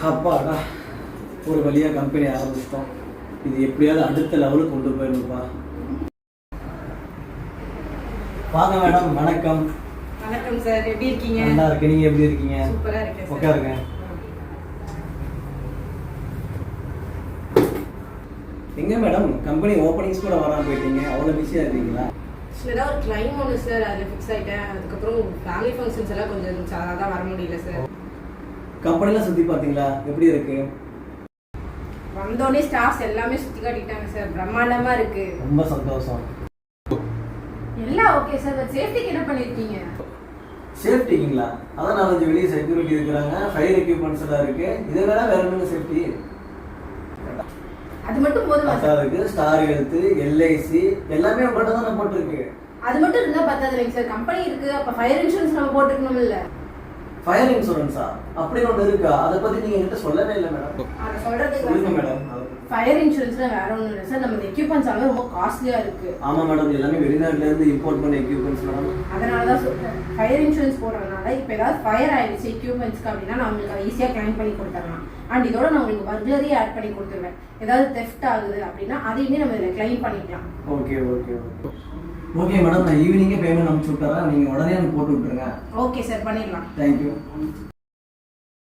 அப்பாடா, ஒரு வழியாக கம்பெனி ஆரம்பிச்சிட்டோம். இது எப்படியாவது அடுத்த லெவலுக்கு கொண்டு போயிடணும்ப்பா. வாங்க மேடம், வணக்கம். வணக்கம் சார், எப்படி இருக்கீங்க? நல்லா இருக்கேன், நீங்க எப்படி இருக்கீங்க? சூப்பரா இருக்கேன் சார். உட்காருங்க. எங்க மேடம் கம்பெனி ஓப்பனிங்ஸ் கூட வராமல் போயிட்டீங்க, அவ்வளோ பிஸியாக இருக்கீங்களா? ஏதாவது ஒரு கிளைம் ஒன்று சார், அதில் ஃபிக்ஸ் ஆகிட்டேன். அதுக்கப்புறம் ஃபேமிலி ஃபங்க்ஷன்ஸ் எல்லாம் கொஞ்சம் இருந்துச்சு, அதான் வர முடியல சார். கம்பெனிலாம் சுற்றி பார்த்தீங்களா, எப்படி இருக்கு? வந்தோடனே ஸ்டாஃப்ஸ் எல்லாமே சுற்றி காட்டிட்டாங்க சார், பிரம்மாண்டமாக இருக்கு. ரொம்ப சந்தோஷம். எல்லாம் ஓகே சார், பட் சேஃப்டிக்கு என்ன பண்ணியிருக்கீங்க? சேஃப்டிங்களா? அதான் 4-5 வெளியே செக்யூரிட்டி இருக்கிறாங்க, ஃபயர் எக்யூப்மெண்ட்ஸ் எல்லாம் இருக்கு. இதை வேணா வேற என்ன சேஃப்டி? அது மட்டும் போதுமா சார்? இருக்கு ஸ்டார் ஹெல்த், எல்ஐசி எல்லாமே உங்கள்கிட்ட தான் போட்டிருக்கு. அது மட்டும் இருந்தால் பத்தாதுங்க சார், கம்பெனி இருக்கு, அப்போ ஃபயர் இன்சூரன்ஸ் நம்ம போட்டுக்கணும் இல்லை? ஃபயர் இன்சூரன்ஸா? அப்படின்னு ஒன்று இருக்கா? அதை பற்றி நீங்கள் என்கிட்ட சொல்லவே இல்லை மேடம். அதை சொல்கிறதுக்கு சொல்லுங்க மேடம். ஃபயர் இன்சூரன்ஸ்ல வேற ஒன்றும் இல்லை சார், நம்ம எக்யூப்மெண்ட்ஸ் எல்லாமே ரொம்ப காஸ்ட்லியாக இருக்கு. ஆமாம் மேடம், எல்லாமே வெளிநாட்டிலேருந்து இம்போர்ட் பண்ண எக்யூப்மெண்ட்ஸ் மேடம். அதனால தான் சொல்கிறேன், ஃபயர் இன்சூரன்ஸ் போடுறதுனால இப்போ ஏதாவது ஃபயர் ஆயிடுச்சு எக்யூப்மெண்ட்ஸ்க்கு அப்படின்னா நான் உங்களுக்கு அதை ஈஸியாக கிளைம் பண்ணி கொடுத்துடலாம். அண்ட் இதோட நான் உங்களுக்கு பர்க்லரி ஆட் பண்ணி கொடுத்துருவேன். ஏதாவது தெஃப்ட் ஆகுது அப்படின்னா அதையுமே நம்ம இதில் கிளைம் பண்ணிக்கலாம். Okay okay okay okay madam, நான் ஈவினிங்கே பேமெண்ட் அனுப்பிச்சு விட்டுறேன், நீங்கள் உடனே எனக்கு போட்டு விட்டுருங்க. ஓகே சார், பண்ணிடலாம். தேங்க்யூ.